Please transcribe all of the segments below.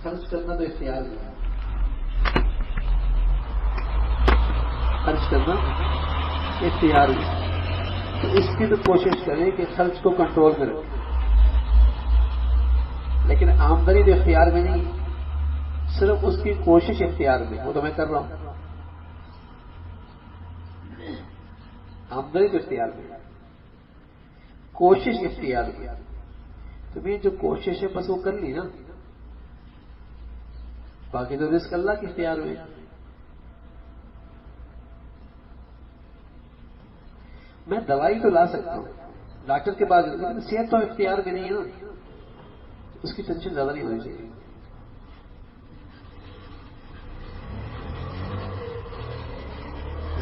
خرچ کرنا تو اختیار میں ہے، خرچ کرنا اختیار میں، تو اس کی تو کوشش کریں کہ خرچ کو کنٹرول میں رکھیں، لیکن آمدنی تو اختیار میں نہیں، صرف اس کی کوشش اختیار میں، وہ تو میں کر رہا ہوں، آمدنی تو اختیار میں، کوشش اختیار میں، تمہیں جو کوشش ہے بس وہ کر لی نا، باقی تو رزق اللہ کے اختیار میں۔ میں دوائی تو لا سکتا ہوں ڈاکٹر کے پاس، لیکن صحت تو اختیار میں نہیں ہے نا، اس کی ٹینشن زیادہ نہیں ہونی چاہیے۔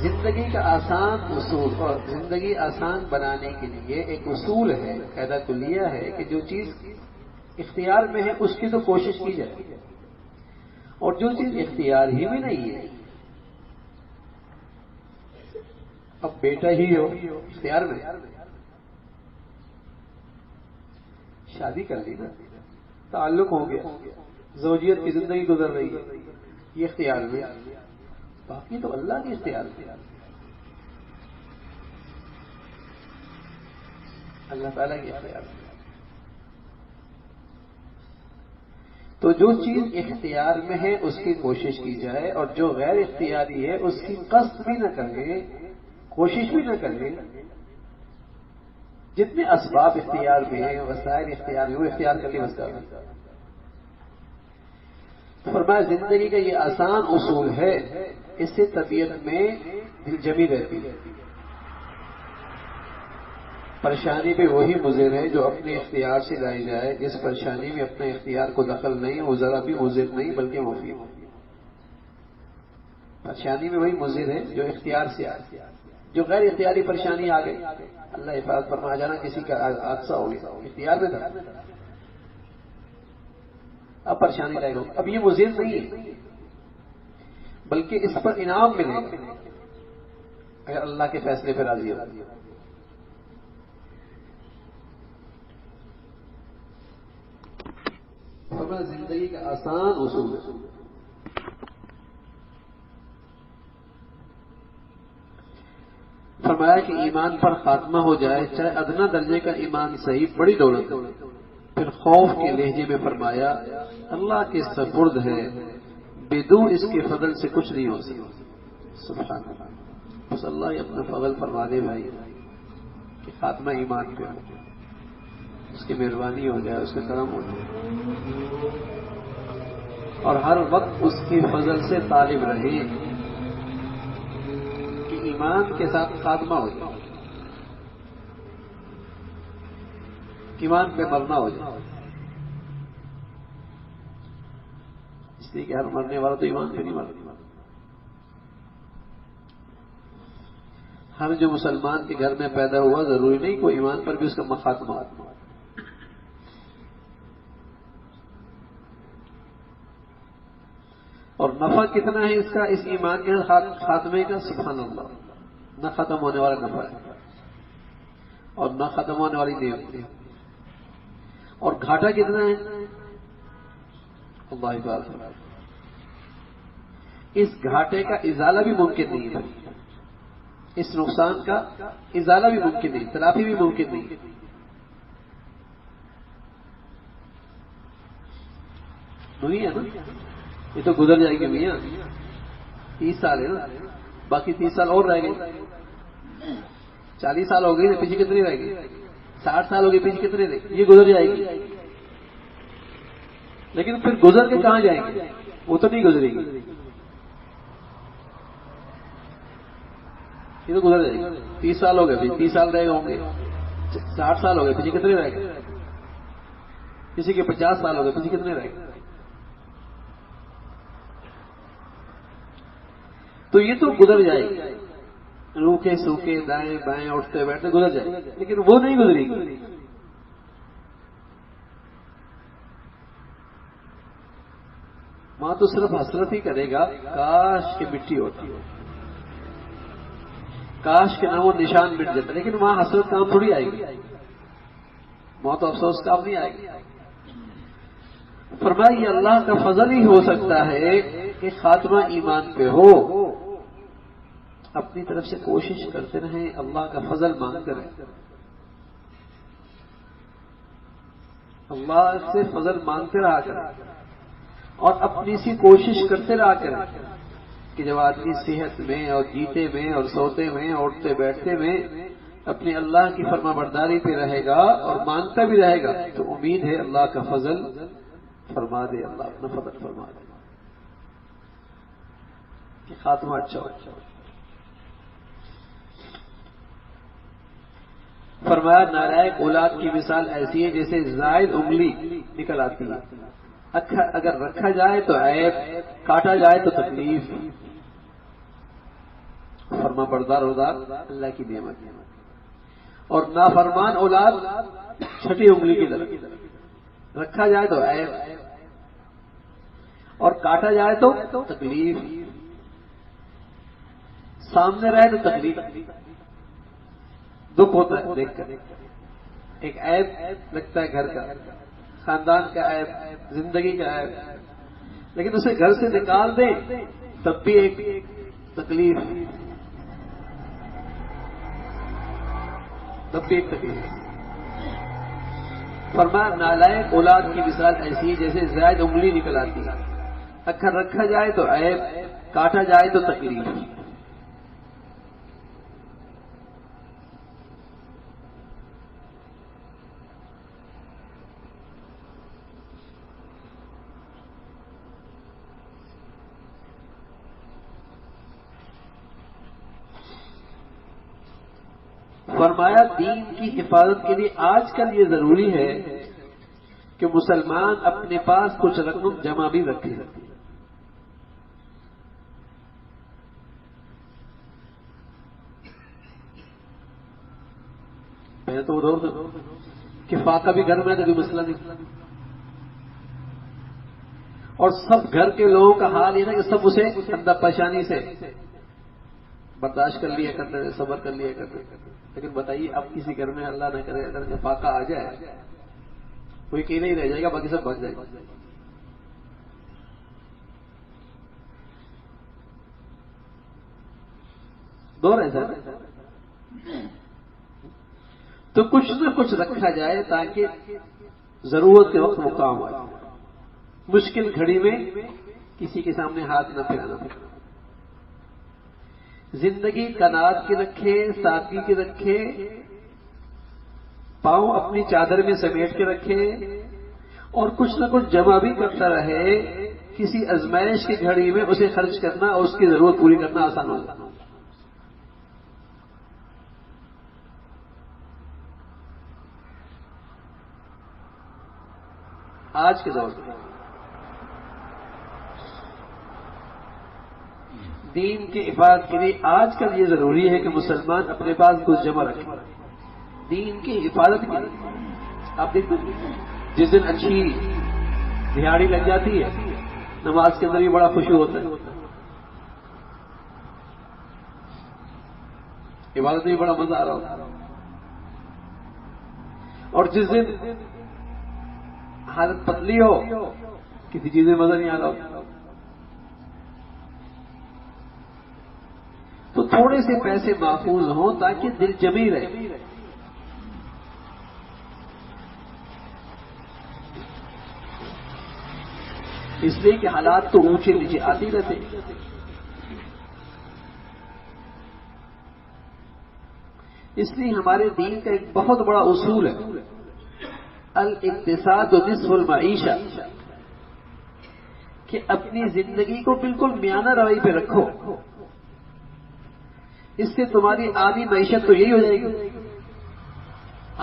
زندگی کا آسان اصول اور زندگی آسان بنانے کے لیے ایک اصول ہے، قاعدہ کلیہ ہے کہ جو چیز اختیار میں ہے اس کی تو کوشش کی جائے، اور جو چیز اختیار ہی میں نہیں ہے، اب بیٹا ہی ہو اختیار میں، شادی کر لی نا، تعلق ہو گیا، زوجیت کی زندگی گزر رہی ہے، یہ اختیار میں، باقی تو اللہ کے اختیار میں، اللہ تعالیٰ کے اختیار میں۔ تو جو چیز اختیار میں ہے اس کی کوشش کی جائے، اور جو غیر اختیاری ہے اس کی قصد بھی نہ کرے، کوشش بھی نہ کرے۔ جتنے اسباب اختیار میں ہیں، وسائل اختیار میں، وہ اختیار کر کے بس کر رہے۔ فرمایا زندگی کا یہ آسان اصول ہے، اس سے طبیعت میں دل جمی رہتی ہے۔ پریشانی پہ وہی مضر ہے جو اپنے اختیار سے لائی جائے، جس پریشانی میں اپنے اختیار کو دخل نہیں، وہ ذرا بھی مضر نہیں بلکہ مفید۔ پریشانی میں وہی مضر ہے جو اختیار سے آئے، جو غیر اختیاری پریشانی آ گئی، اللہ حفاظت فرما، جانا کسی کا حادثہ ہو گیا، اختیار میں تھا، اب پریشانی لائے گا، اب یہ مضر نہیں ہے بلکہ اس پر انعام ملے گا اگر اللہ کے فیصلے پہ راضی ہو۔ زندگی کا آسان اصول ہے۔ فرمایا کہ ایمان پر خاتمہ ہو جائے، چاہے ادنا درجے کا ایمان صحیح، بڑی دولت ہے۔ پھر خوف کے لہجے میں فرمایا اللہ کے سپرد ہے، بدون اس کے فضل سے کچھ نہیں ہو سکتا۔ سبحان اللہ، بس اللہ ہی اپنا فضل فرما دے بھائی کہ خاتمہ ایمان پہ ہو، اس کی مہربانی ہو جائے، اس کا کرم ہو جائے، اور ہر وقت اس کی فضل سے طالب رہے کہ ایمان کے ساتھ خاتمہ ہو جائے، ایمان پہ مرنا ہو جائے، اس لیے کہ ہر مرنے والا تو ایمان پہ نہیں مرتا۔ ہر جو مسلمان کے گھر میں پیدا ہوا ضروری نہیں کوئی ایمان پر بھی اس کا خاتمہ ہو۔ اور نفع کتنا ہے اس کا، اس ایمان کے خاتمے کا، سبحان اللہ، نہ ختم ہونے والا نفع ہے اور نہ ختم ہونے والی نعمت ہے۔ اور گھاٹا کتنا ہے، اللہ بات ہے، اس گھاٹے کا ازالہ بھی ممکن نہیں ہے، اس نقصان کا ازالہ بھی ممکن نہیں، تلافی بھی ممکن نہیں۔ نہیں ہے نا، یہ تو گزر جائے گی میاں، 30 سال ہے نا، باقی 30 سال اور رہ گئے، 40 سال ہو گئی، پیچھے کتنی رہ گئی، 60 سال ہو گئی، پیچھے کتنے رہ گئی، یہ گزر جائے گی، لیکن پھر گزر کے کہاں جائیں گے، وہ تو نہیں گزرے گی، یہ تو گزر جائے گی۔ 30 سال ہو گئے، 30 سال رہ گئے ہوں گے، 60 سال ہو گئے، پیچھے کتنے رہ گئے، کسی کے 50 سال ہو گئے، پیچھے کتنے رہ گئے، تو یہ تو گزر جائے گی، روکھے سوکھے دائیں بائیں اٹھتے بیٹھتے گزر جائے گی، لیکن وہ نہیں گزرے گی۔ وہاں تو صرف حسرت ہی کرے گا، کاش کہ مٹی ہوتی، کاش کے نام و نشان مٹ جاتا، لیکن وہاں حسرت کام تھوڑی آئے گی، وہاں تو افسوس کام نہیں آئے گی۔ فرمایا یہ اللہ کا فضل ہی ہو سکتا ہے کہ خاتمہ ایمان پہ ہو. اپنی طرف سے کوشش کرتے رہیں، اللہ کا فضل مانگتے رہیں، اللہ سے فضل مانگتے رہا کریں اور اپنی سی کوشش کرتے رہا کریں کہ جب آدمی صحت میں اور جیتے میں اور سوتے میں اٹھتے بیٹھتے میں اپنی اللہ کی فرما برداری پہ رہے گا اور مانگتا بھی رہے گا تو امید ہے اللہ کا فضل فرما دے، اللہ اپنا فضل فرما دے کہ خاتمہ اچھا ہو. فرمایا نالائق اولاد کی مثال ایسی ہے جیسے زائد انگلی نکل آتی ہے، اگر رکھا جائے تو عیب، کاٹا جائے تو تکلیف. فرما بردار اولاد اللہ کی نعمت ہے اور نافرمان اولاد چھٹی انگلی کی طرح، رکھا جائے تو عیب اور کاٹا جائے تو تکلیف، سامنے رہے تو تکلیف، دکھ ہوتا ہے دیکھ کر. ایک عیب لگتا ہے گھر کا، خاندان کا عیب، زندگی کا عیب، لیکن اسے گھر سے نکال دیں تب بھی ایک تکلیف، تب بھی ایک تکلیف. فرمایا نالائق اولاد کی مثال ایسی ہے جیسے زائد انگلی نکل آتی ہے، اگر رکھا جائے تو عیب، کاٹا جائے تو تکلیف. فرمایا دین کی حفاظت کے لیے آج کل یہ ضروری ہے کہ مسلمان اپنے پاس کچھ رقم جمع بھی رکھے. میں تو ادھر کہ فاقہ بھی گھر میں تو کوئی مسئلہ نہیں، اور سب گھر کے لوگوں کا حال یہ نا کہ سب اسے اندر پریشانی سے برداشت کر لیا کرتے ہیں، صبر کر لیا کرتے ہیں. لیکن بتائیے اب کسی گھر میں اللہ نہ کرے اگر فاقہ آ جائے کوئی اکیلا ہی رہ جائے گا، باقی سب بھاگ جائے گا. دور ایسا تو کچھ نہ کچھ رکھا جائے تاکہ ضرورت کے وقت وہ کام آئے، مشکل گھڑی میں کسی کے سامنے ہاتھ نہ پھیلانا پڑے. زندگی کنات کی رکھے، سادگی کی رکھے، پاؤں اپنی چادر میں سمیٹ کے رکھے اور کچھ نہ کچھ جمع بھی کرتا رہے. کسی ازمائش کی گھڑی میں اسے خرچ کرنا اور اس کی ضرورت پوری کرنا آسان ہوگا. آج کے دور میں دین کی حفاظت کے لیے آج کل یہ ضروری ہے کہ مسلمان اپنے پاس کچھ جمع رکھے دین کی حفاظت کے لیے. آپ دیکھتے جس دن اچھی دہاڑی لگ جاتی ہے نماز کے اندر بھی بڑا خوشی ہوتا ہے، عبادت میں بھی بڑا مزہ آ رہا ہوتا ہے. اور جس دن حالت پتلی ہو کسی چیز میں مزہ نہیں آ رہا ہوتا تو تھوڑے سے پیسے محفوظ ہوں تاکہ دل جمی رہے. اس لیے کہ حالات تو اونچے نیچے آتے رہتے. اس لیے ہمارے دین کا ایک بہت بڑا اصول ہے الاقتصاد نصف المعیشہ، کہ اپنی زندگی کو بالکل میانہ روی پہ رکھو. اس سے تمہاری آدھی معیشت تو یہی ہو جائے گی،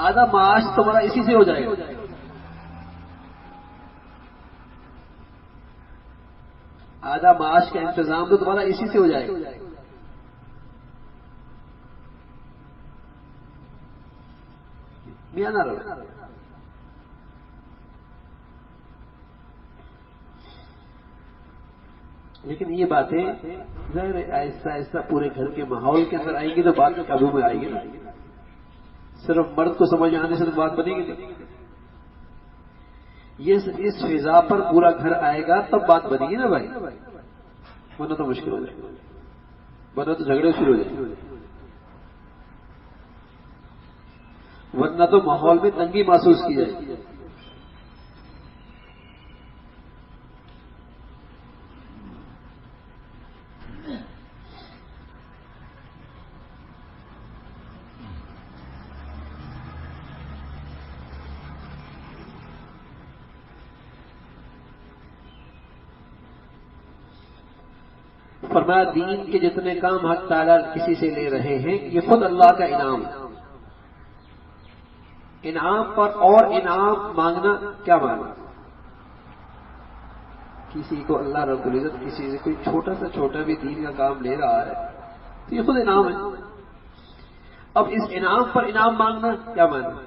آدھا معاش تمہارا اسی سے ہو جائے گا. آدھا معاش کا انتظام تو تمہارا اسی سے ہو جائے گا. میانہ روی. لیکن یہ باتیں ظاہر آہستہ آہستہ پورے گھر کے ماحول کے اندر آئیں گی تو بات قابو میں آئے گی نا. صرف مرد کو سمجھ آنے سے تو بات بنے گی نہیں. یہ اس فضا پر پورا گھر آئے گا تب بات بنے گی نا بھائی، ورنہ تو مشکل ہو جائے گا، ورنہ تو جھگڑے شروع ہو جائیں گے، ورنہ تو ماحول میں تنگی محسوس کی جائے گی۔ فرمایا دین کے جتنے کام حق تعالیٰ کسی سے لے رہے ہیں یہ خود اللہ کا انعام ہے۔ انعام پر اور انعام مانگنا کیا مانگنا؟ کسی کو اللہ رب العزت کسی سے کوئی چھوٹا سا چھوٹا بھی دین کا کام لے رہا ہے تو یہ خود انعام ہے۔ اب اس انعام پر انعام مانگنا کیا مانگنا؟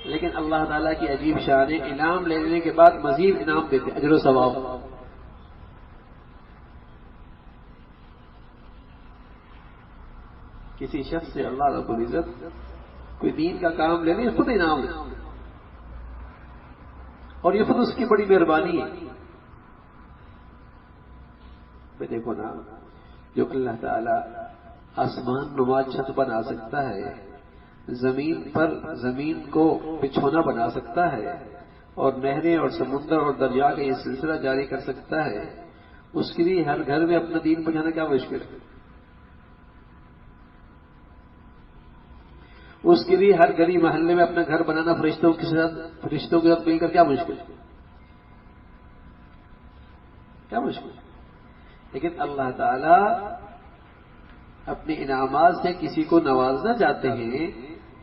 لیکن اللہ تعالیٰ کی عجیب شان ہے، انعام لینے کے بعد مزید انعام دیتے، اجر و ثواب۔ کسی شخص سے اللہ رب العزت کوئی دین کا کام لے لے، خود انعام ہے، اور یہ خود اس کی بڑی مہربانی ہے۔ میں دیکھو نا، جو اللہ تعالیٰ آسمان نما چھت بنا سکتا ہے، زمین پر زمین کو بچھونا بنا سکتا ہے، اور نہریں اور سمندر اور دریا کا یہ سلسلہ جاری کر سکتا ہے، اس کے لیے ہر گھر میں اپنا دین پہنچانا کیا مشکل ہے؟ اس کے لیے ہر گلی محلے میں اپنا گھر بنانا فرشتوں کے ساتھ مل کر کیا مشکل ہے؟ کیا مشکل ہے؟ لیکن اللہ تعالی اپنے انعامات سے کسی کو نوازنا چاہتے ہیں،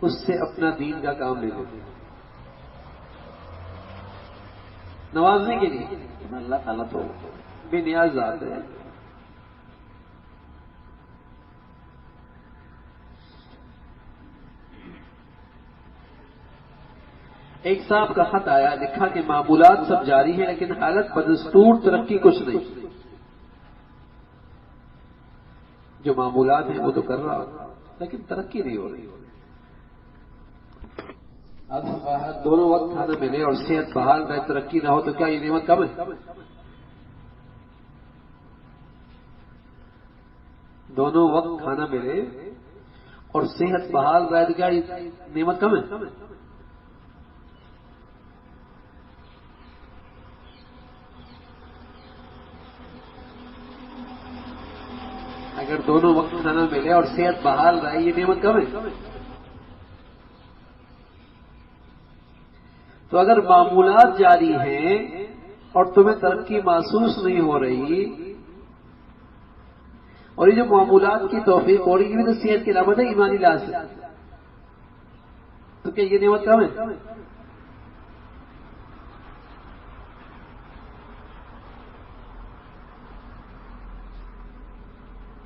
اس سے اپنا دین کا کام لے لیتے ہیں نوازنے کے لیے۔ اللہ تعالیٰ تو بے نیاز ذات ہے۔ ایک صاحب کا خط آیا، لکھا کہ معمولات سب جاری ہیں لیکن حالت بدستور، ترقی کچھ نہیں۔ جو معمولات ہیں وہ تو کر رہا لیکن ترقی نہیں ہو رہی۔ اب دونوں وقت کھانا ملے اور صحت بحال رہے، ترقی نہ ہو تو کیا یہ نعمت کم ہے؟ دونوں وقت کھانا ملے اور صحت بحال رہے تو کیا یہ نعمت کم ہے؟ اگر دونوں وقت کھانا ملے اور صحت بحال رہے یہ نعمت کم ہے؟ تو اگر معمولات جاری ہیں اور تمہیں ترقی محسوس نہیں ہو رہی، اور یہ جو معمولات کی توفیق ہو رہی ہے بھی تو صحت کی علامت ہے، ایمانی لحاظ سے، تو کیا یہ نعمت کم ہے؟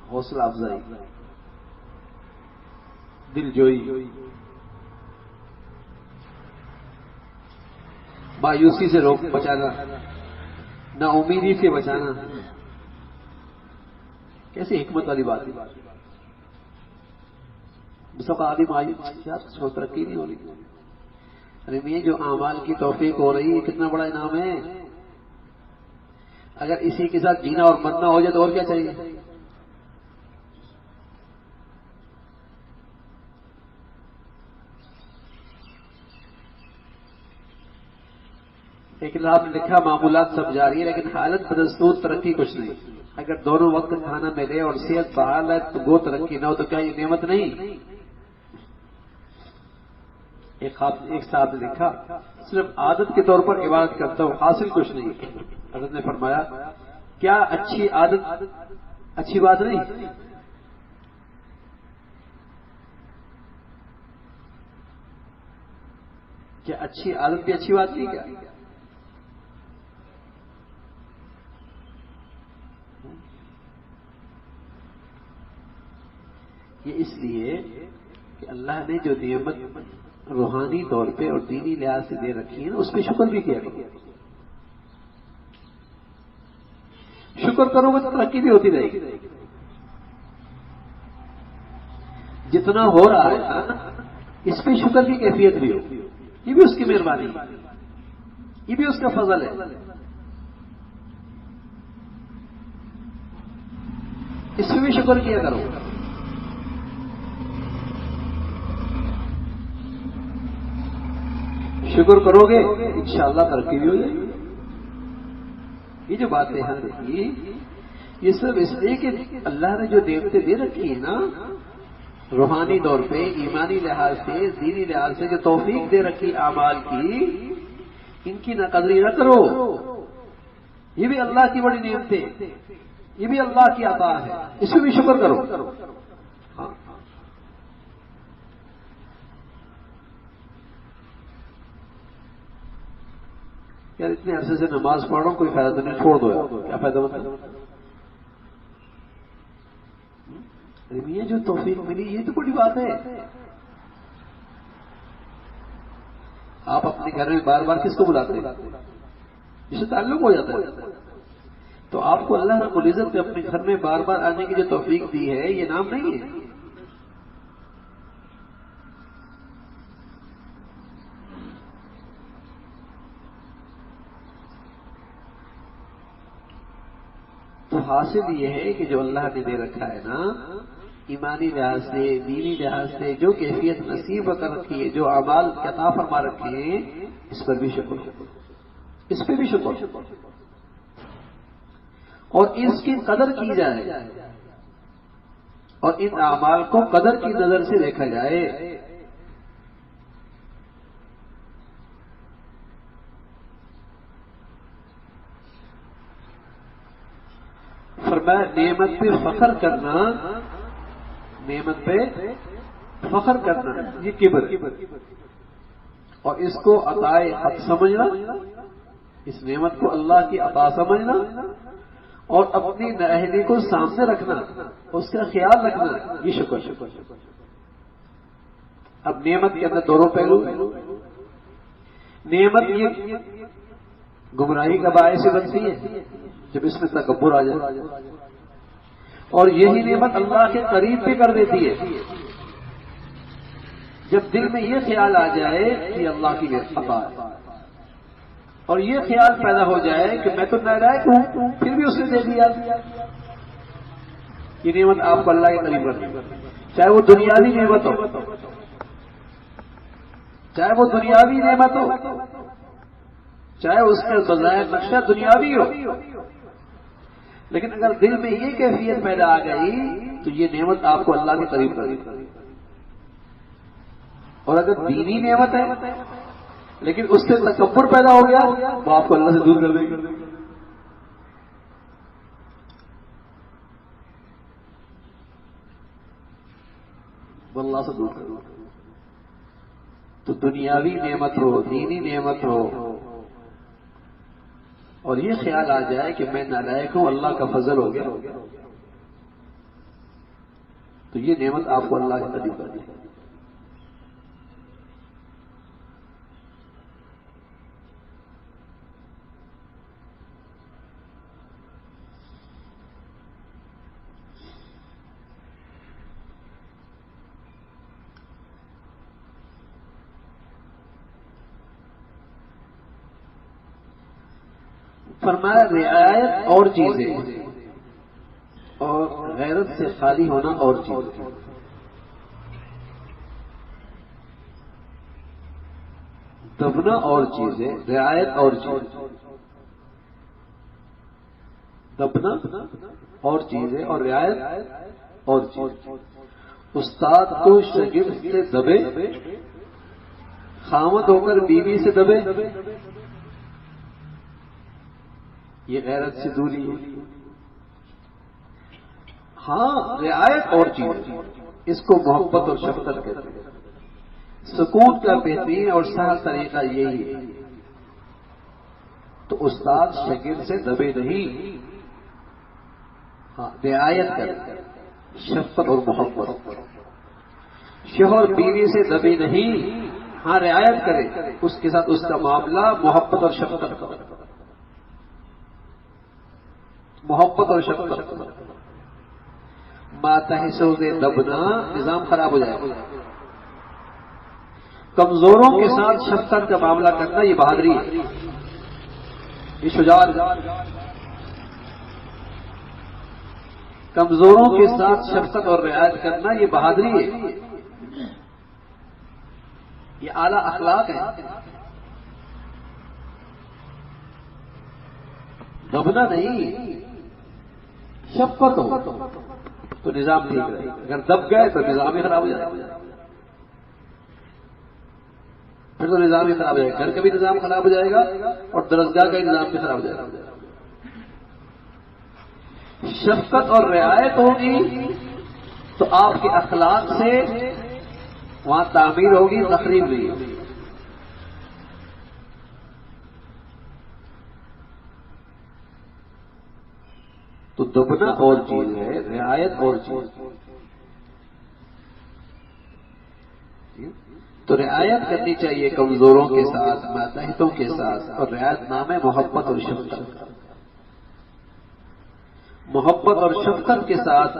حوصلہ افزائی، دل جوئی، مایوسی سے روک بچانا، نا امیدی سے بچانا، کیسی حکمت والی بات ہے۔ سب آدمی مایوس، یار ترقی نہیں ہو رہی، ارے میں جو اعمال کی توفیق ہو رہی ہے کتنا بڑا انعام ہے۔ اگر اسی کے ساتھ جینا اور مرنا ہو جائے تو اور کیا چاہیے؟ لیکن آپ نے لکھا معمولات سب جاری ہے لیکن حالت بدستور، ترقی کچھ نہیں۔ اگر دونوں وقت کھانا ملے اور صحت بحال ہے تو وہ ترقی نہ ہو تو کیا یہ نعمت نہیں؟ ایک صاحب نے لکھا صرف عادت کے طور پر عبادت کرتا ہوں، حاصل کچھ نہیں۔ حضرت نے فرمایا کیا اچھی عادت اچھی بات نہیں؟ کیا اچھی عادت بھی اچھی بات نہیں؟ کیا یہ اس لیے کہ اللہ نے جو نعمت روحانی طور پہ اور دینی لحاظ سے دے رکھی ہے نا، اس پہ شکر بھی کیا کرو۔ شکر کرو گے تو ترقی بھی ہوتی رہے گی۔ جتنا ہو رہا ہے نا اس پہ شکر کی کیفیت بھی ہو، یہ بھی اس کی مہربانی ہے، یہ بھی اس کا فضل ہے. اس پہ بھی شکر کیا کرو. شکر کرو گے انشاءاللہ ترقی بھی ہو جائے گی. یہ جو باتیں ہیں دیکھیے، یہ سب اس لیے کہ اللہ نے جو نعمتیں دے رکھی ہیں نا، روحانی طور پہ، ایمانی لحاظ سے، دینی لحاظ سے جو توفیق دے رکھی اعمال کی، ان کی ناقدری نہ کرو. یہ بھی اللہ کی بڑی نعمتیں، یہ بھی اللہ کی عطا ہے، اس پہ بھی شکر کرو. ہاں یار اتنے عرصے سے نماز پڑھ رہا ہوں، کوئی فائدہ تو نہیں، چھوڑ دو یار. کیا فائدہ ہوتا ہے؟ یہ جو توفیق ملی یہ تو بڑی بات ہے. آپ اپنے گھر میں بار بار کس کو بلاتے ہیں؟ جس سے تعلق ہو جاتا ہے. تو آپ کو اللہ رب العزت نے اپنے گھر میں بار بار آنے کی جو توفیق دی ہے، یہ نام نہیں ہے. تو حاصل یہ ہے کہ جو اللہ نے دے رکھا ہے نا، ایمانی لحاظ سے، دینی لحاظ سے جو کیفیت نصیب کر رکھی ہے، جو اعمال عطا فرما رکھے ہیں، اس پر بھی شکر، اس پہ بھی شکر، اور اس کی قدر کی جائے، اور ان اعمال کو قدر کی نظر سے دیکھا جائے. فرمایا نعمت پہ فخر کرنا، نعمت پہ فخر کرنا یہ کبر، اور اس کو عطائے حق سمجھنا، اس نعمت کو اللہ کی عطا سمجھنا، اور اپنی نااہلی کو سامنے رکھنا، اس کا خیال رکھنا، یہ شکر. اب نعمت کے اندر دونوں پہلو، نعمت یہ گمراہی کا باعث بنتی ہے جب اس میں تکبر آ جائے، اور یہی نعمت اللہ کے قریب بھی کر دیتی ہے جب دل میں یہ خیال آ جائے کہ اللہ کی عطا ہے، اور یہ خیال پیدا ہو جائے کہ میں تو نالائق ہوں پھر بھی اس نے دے دیا. یہ نعمت آپ کو اللہ کے قریب کرتی ہے، چاہے وہ دنیاوی نعمت ہو، چاہے وہ دنیاوی نعمت ہو، چاہے اس کا بظاہر نقشہ دنیاوی ہو، لیکن اگر دل میں یہ کیفیت پیدا آ گئی تو یہ نعمت آپ کو اللہ کے قریب کرے گی. اور اگر دینی نعمت ہے لیکن اس سے تکبر پیدا ہو گیا تو آپ کو اللہ سے دور کر دے گی. وہ اللہ سے دور کر دے گی. تو دنیاوی نعمت ہو، دینی نعمت ہو، اور یہ خیال آ جائے کہ میں نالائق ہوں، اللہ کا فضل ہو گیا، تو یہ نعمت آپ کو اللہ کے قریب کر دے گی. فرمایا رعایت اور چیزیں، اور غیرت سے خالی ہونا اور چیزیں. دبنا اور چیزیں، رعایت اور چیزیں، دبنا اور چیزیں اور رعایت اور چیزیں. استاد کو شاگرد سے دبے، خامد ہو کر بیوی سے دبے، یہ غیرت سے دوری ہے. ہاں رعایت اور چیز، اس کو محبت اور شفقت کہتے ہیں. سکون کا بہترین اور سہل طریقہ یہی ہے. تو استاد شاگرد سے دبے نہیں، ہاں رعایت کرے، شفقت اور محبت. شوہر بیوی سے دبے نہیں، ہاں رعایت کرے، اس کے ساتھ اس کا معاملہ محبت اور شفقت کا، محبت اور شفقت. ماتحسو سے دبنا نظام خراب ہو جائے گا. کمزوروں کے ساتھ شفقت کا معاملہ کرنا یہ بہادری ہے، یہ شجاعت ہے۔ کمزوروں کے ساتھ شفقت اور رعایت کرنا یہ بہادری ہے، یہ اعلیٰ اخلاق ہے۔ دبنا نہیں، شفقت ہو تو نظام ٹھیک رہے گا، اگر دب گئے تو نظام ہی خراب ہو جائے گا، پھر تو نظام ہی خراب ہو جائے گا، گھر کا بھی نظام خراب ہو جائے گا اور درسگاہ کا نظام بھی خراب ہو جائے گا۔ شفقت اور رعایت ہوگی تو آپ کے اخلاق سے وہاں تعمیر ہوگی، تخریب نہیں ہوگی۔ تو دبنا اور چیز ہے، رعایت اور چیز۔ تو رعایت کرنی چاہیے کمزوروں کے ساتھ، ماتحتوں کے ساتھ، اور رعایت نام ہے محبت اور شفقت۔ محبت اور شفقت کے ساتھ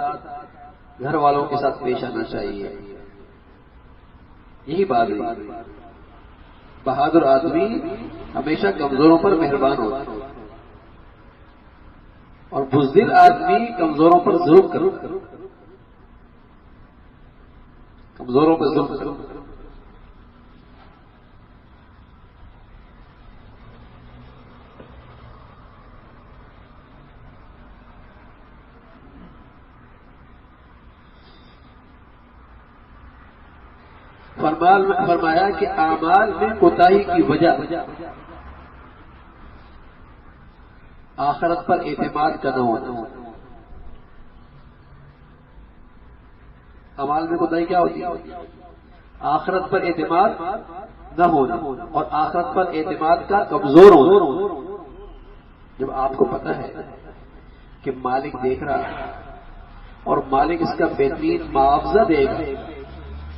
گھر والوں کے ساتھ پیش آنا چاہیے، یہی بات ہے۔ بہادر آدمی ہمیشہ کمزوروں پر مہربان ہوتا ہے، اور بزدل آدمی کمزوروں پر ظلم کرو، کمزوروں پر ظلم کرو۔ فرمایا کہ اعمال میں کوتاہی کی وجہ آخرت پر اعتماد کا نہ ہونا۔ اعمال میں کوتاہی کیا ہوتی ہے؟ آخرت پر اعتماد نہ ہونا، اور آخرت پر اعتماد کا کمزور ہونا۔ جب آپ کو پتہ ہے کہ مالک دیکھ رہا ہے اور مالک اس کا بہترین معاوضہ دے گا،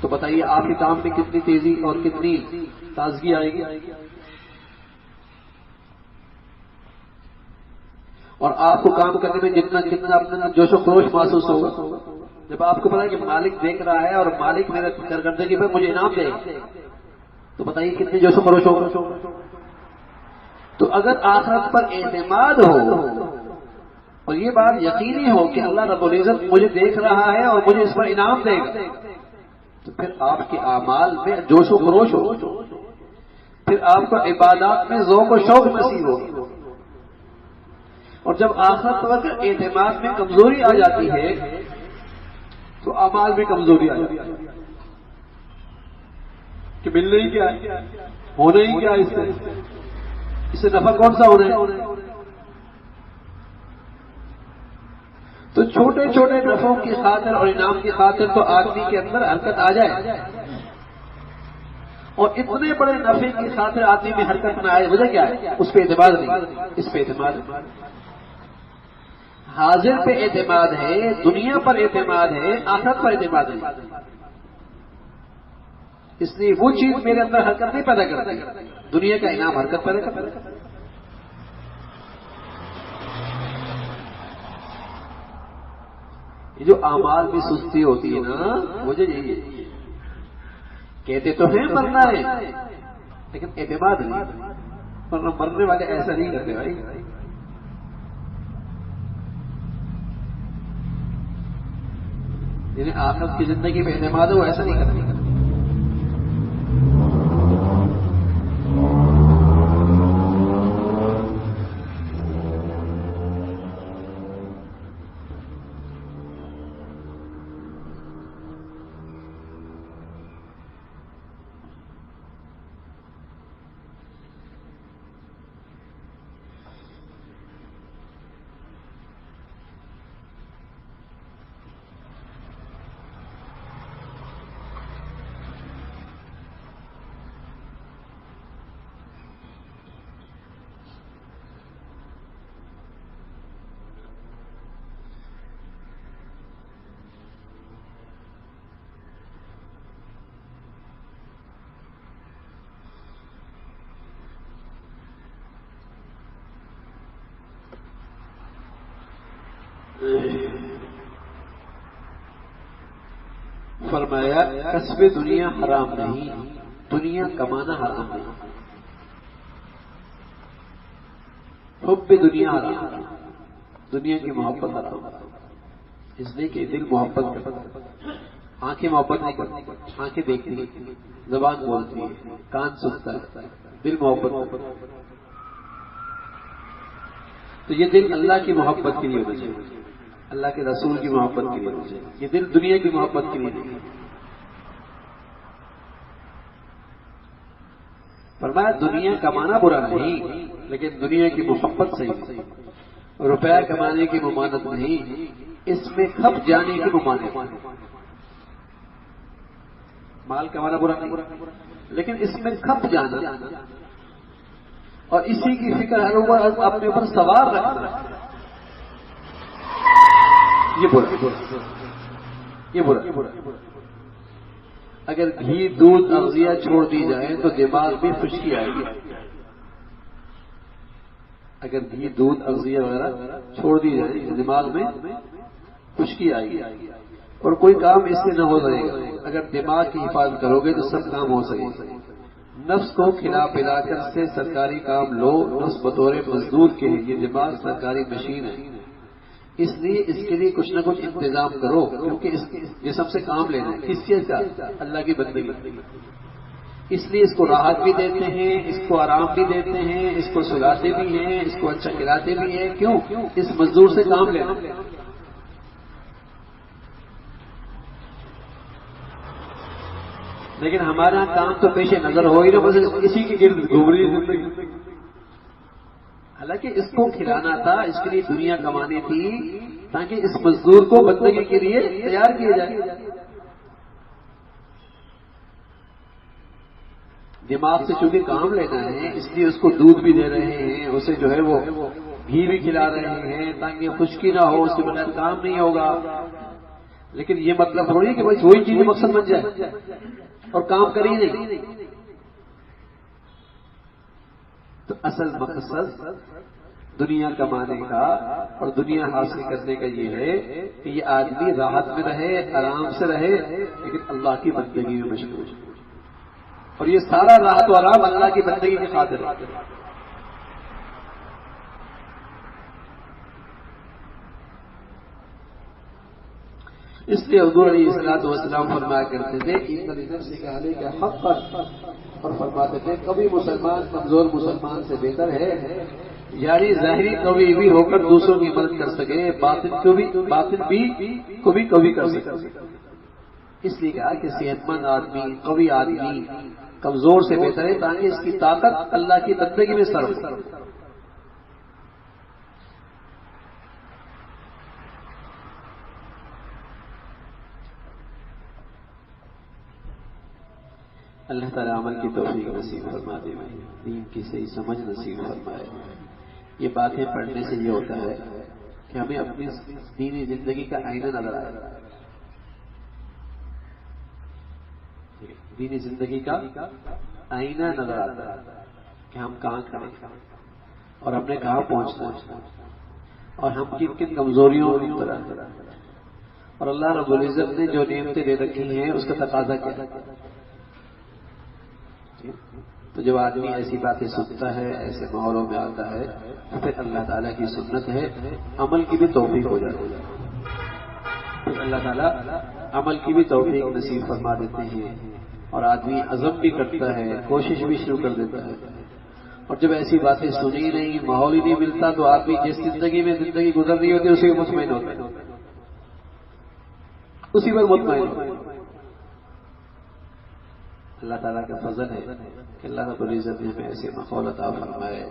تو بتائیے آپ کے کام میں کتنی تیزی اور کتنی تازگی آئے گی، اور آپ کو کام کرنے میں جتنا اپنا جوش و خروش محسوس ہوگا۔ جب آپ کو پتا ہے کہ مالک دیکھ رہا ہے اور مالک میرے کارکردگی پر مجھے انعام دے گا، تو بتائیے کتنے جوش و خروش ہوگا۔ تو اگر آخرت پر اعتماد ہو اور یہ بات یقینی ہو کہ اللہ رب العزت مجھے دیکھ رہا ہے اور مجھے اس پر انعام دے گا، تو پھر آپ کے اعمال میں جوش و خروش ہو، پھر آپ کو عبادات میں ذوق و شوق نصیب ہو۔ اور جب آخرت پر اعتماد میں کمزوری آ جاتی ہے تو اعمال میں کمزوری آ جاتی ہے کہ ملنا ہی کیا ہے، ہونا ہی کیا ہے، اس سے نفع کون سا ہونا ہے۔ تو چھوٹے چھوٹے نفعوں کی خاطر اور انعام کی خاطر تو آدمی کے اندر حرکت آ جائے، اور اتنے بڑے نفع کی خاطر آدمی میں حرکت نہ آئے، وجہ کیا ہے؟ اس پہ اعتماد نہیں، اس پہ اعتماد ہے۔ حاضر پہ اعتماد ہے، دنیا پر اعتماد ہے، آخرت پر اعتماد نہیں۔ اس لیے وہ چیز میرے اندر حرکت نہیں پیدا کرتی، دنیا کا انعام حرکت پیدا کرتا ہے۔ یہ جو اعمال میں سستی ہوتی ہے نا، مجھے یہی ہے، کہتے تو ہیں مرنا ہے لیکن اعتماد نہیں، ورنہ مرنے والے ایسا نہیں کرتے بھائی۔ جنہیں آخرت کی زندگی میں اعتماد ہو وہ ایسا نہیں کرتے۔ فرمایا کسب دنیا حرام نہیں، دنیا کمانا حرام نہیں، حب دنیا حرام، دنیا کی محبت حرام، اس لیے کہ دل محبت کرتا ہے، آنکھیں محبت نہیں کرتی، آنکھیں دیکھتی ہیں، زبان بولتی ہے، کان سنتا ہے، دل محبت کرتا ہے۔ تو یہ دل اللہ کی محبت کے لیے ہونا چاہیے، اللہ کے رسول کی محبت کے لیے ہونا چاہیے، یہ دل دنیا کی محبت کے لیے نہیں۔ فرمایا دنیا کمانا برا نہیں، لیکن دنیا کی محبت صحیح، روپیہ کمانے کی ممانت نہیں، اس میں کھپ جانے کی ممانت۔ مال کمانا برا نہیں، لیکن اس میں کھپ جانا اور اسی کی فکر ہر عمر اپنے اوپر سوار رکھنا، یہ برا۔ اگر گھی دودھ اغذیہ چھوڑ دی جائے تو دماغ میں خشکی آئے گی، اگر گھی دودھ اغذیہ وغیرہ چھوڑ دی جائے تو دماغ میں خشکی آئے گی اور کوئی کام اس سے نہ ہو سکے گا۔ اگر دماغ کی حفاظت کرو گے تو سب کام ہو سکے گا۔ نفس کو کھلا پلا کر سے سرکاری کام لو، نفس بطور مزدور کے لیے، یہ دماغ سرکاری مشین ہے، اس لیے اس کے لیے کچھ نہ کچھ انتظام کرو، کیونکہ یہ سب سے کام لینا ہے، کس چیز کا؟ اللہ کی بندگی۔ اس لیے اس کو راحت بھی دیتے ہیں، اس کو آرام بھی دیتے ہیں، اس کو سلاتے بھی ہیں، اس کو اچھا کھلاتے بھی ہیں، کیوں؟ اس مزدور سے کام لینا۔ لیکن ہمارا کام تو پیش نظر ہو ہی نہ، بس اسی کے گرد گھوم رہی ہے زندگی۔ حالانکہ اس کو کھلانا تھا، اس کے لیے دنیا کمانی تھی تاکہ اس مزدور کو بندگی کے لیے تیار کیا جائے۔ دماغ سے چونکہ کام لینا ہے، اس لیے اس کو دودھ بھی دے رہے ہیں، اسے جو ہے وہ گھی بھی کھلا رہے ہیں تاکہ خشکی نہ ہو، اس کے بغیر کام نہیں ہوگا۔ لیکن یہ مطلب تھوڑی کہ بس وہی چیز مقصد بن جائے اور کام کری نہیں۔ تو اصل مقصد دنیا کمانے کا اور دنیا حاصل کرنے کا یہ ہے کہ یہ آدمی راحت میں رہے، آرام سے رہے، لیکن اللہ کی بندگی میں مشغول ہے، اور یہ سارا راحت و آرام اللہ کی بندگی کی خاطر ہے۔ اس لیے حضور علیہ الصلوۃ والسلام فرمایا کرتے تھے ان لنفسک علیک حقا، اور فرماتے تھے کبھی مسلمان کمزور مسلمان سے بہتر ہے، یعنی ظاہری قوی بھی ہو کر دوسروں کی مدد کر سکے، باطن بھی کبھی کر سکے۔ اس لیے کہا کہ صحت مند آدمی، قوی آدمی کمزور سے بہتر ہے، تاکہ اس کی طاقت اللہ کی بندگی میں صرف ہو۔ اللہ تعالیٰ عمل کی توفیق نصیب فرما دے، دین کی صحیح سمجھ نصیب فرمائے۔ یہ باتیں پڑھنے سے یہ ہوتا ہے کہ ہمیں اپنی دینی زندگی کا آئینہ نظر آئے، دینی زندگی کا آئینہ نظر آتا ہے کہ ہم کہاں کھڑے ہیں اور ہم نے کہاں پہنچنا ہے اور ہم کن کن کمزوریوں میں مبتلا ہیں، اور اللہ رب العزت نے جو نعمتیں دے رکھی ہیں اس کا تقاضا کیا ہے۔ تو جب آدمی ایسی باتیں سنتا ہے، ایسے ماحولوں میں آتا ہے، تو پھر اللہ تعالیٰ کی سنت ہے عمل کی بھی توفیق ہو جاتی ہے، پھر اللہ تعالیٰ عمل کی بھی توفیق نصیب فرما دیتے ہیں، اور آدمی عزم بھی کرتا ہے، کوشش بھی شروع کر دیتا ہے۔ اور جب ایسی باتیں سنی نہیں، ماحول ہی نہیں ملتا، تو آدمی جس زندگی میں زندگی گزر رہی ہوتی ہے اسی پر مطمئن ہوتا ہے، اسی پر مطمئن ہوتا ہے۔ اللہ تعالیٰ کا فضل ہے کہ اللہ رب العزت نے ہمیں ایسے ماحول عطا فرمائے،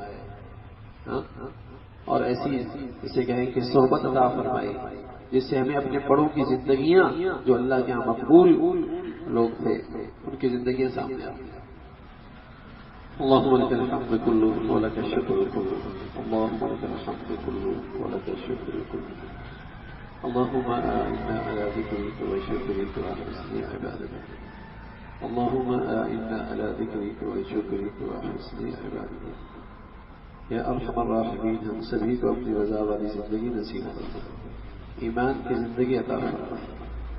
اور ایسی اسے کہیں کہ صحبت عطا فرمائی، جس سے ہمیں اپنے بڑوں کی زندگیاں جو اللہ کے یہاں مقبول لوگ تھے ان کی زندگیاں سامنے آتی ہیں۔ اللهم لك الحمد كله ولك الشكر كله، اللهم لك الحمد كله ولك الشكر كله، اللهم أعنا على ذكرك وشكرك وحسن عبادتك، اللهم أعنا على ذكرك وشكرك وحسن عبادتك۔ یا ارحم الراحمین، ہم سبھی کو اپنی رضا والی زندگی نصیب فرما، ایمان کی زندگی عطا فرما،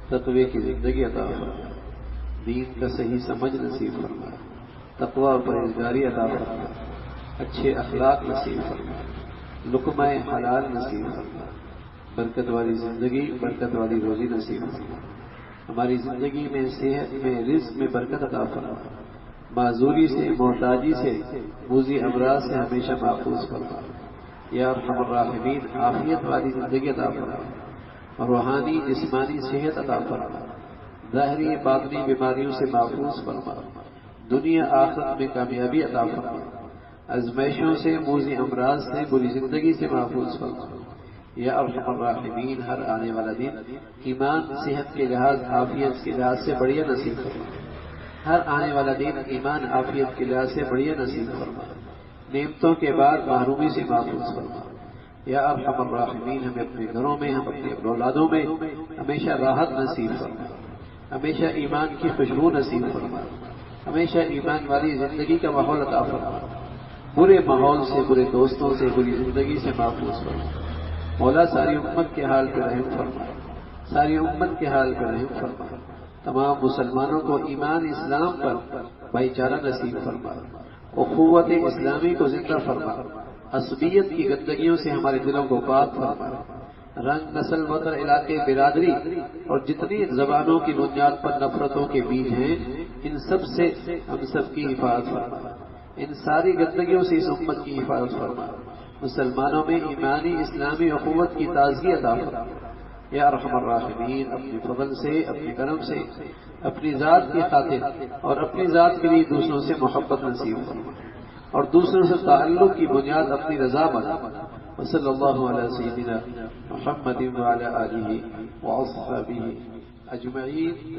تقوی کی زندگی عطا فرما، دین کا صحیح سمجھ نصیب فرما۔ تقوی اور پرہیزگاری عطا فرما، اچھے اخلاق نصیب فرما، لقمہ حلال نصیب فرما، برکت والی زندگی، برکت والی روزی نصیب فرما، ہماری زندگی میں، صحت میں، رزق میں برکت عطا فرما، معذوری سے، محتاجی سے، موذی امراض سے ہمیشہ محفوظ فرما، یا ارحم الراحمین عافیت والی زندگی عطا فرما، روحانی جسمانی صحت عطا فرما، ظاہری باطنی بیماریوں سے محفوظ فرما، دنیا آخرت میں کامیابی عطا فرما، ازمائشوں سے، موذی امراض سے، بری زندگی سے محفوظ فرما، یا ارحم الراحمین ہر آنے والا دن ایمان صحت کے لحاظ، عافیت کے لحاظ سے بڑھیا نصیب فرما، ہر آنے والا دن ایمان عافیت کے لحاظ سے بڑھیا نصیب فرما، نعمتوں کے بعد محرومی سے محفوظ فرما، یا ارحم الراحمین ہمیں اپنے گھروں میں، ہم اپنے اولادوں میں ہمیشہ راحت نصیب فرما، ہمیشہ ایمان کی خوشبو نصیب فرما، ہمیشہ ایمان والی زندگی کا ماحول عطا فرما، برے ماحول سے، برے دوستوں سے، بری زندگی سے محفوظ فرما، مولا ساری امت کے حال پہ رحم فرما، ساری امت کے حال پہ رحم فرما، تمام مسلمانوں کو ایمان اسلام پر بھائی چارہ نصیب فرما، اخوت اسلامی کو زندہ فرما، عصبیت کی گندگیوں سے ہمارے دلوں کو پاک فرما، رنگ، نسل، وطن، علاقے، برادری اور جتنی زبانوں کی بنیاد پر نفرتوں کے بیج ہیں، ان سب سے ہم سب کی حفاظت فرما، ان ساری گندگیوں سے اس امت کی حفاظت فرما، مسلمانوں میں ایمانی اسلامی اخوت کی تازگی عطا فرما، یا ارحم الراحمین اپنے فضل سے، اپنے کرم سے، اپنی ذات کی خاطر اور اپنی ذات کے لیے دوسروں سے محبت نصیب فرما، اور دوسروں سے تعلق کی بنیاد اپنی رضا بنا، وصلی اللہ علی سیدنا محمد وعلی آلہ واصحابہ اجمعین۔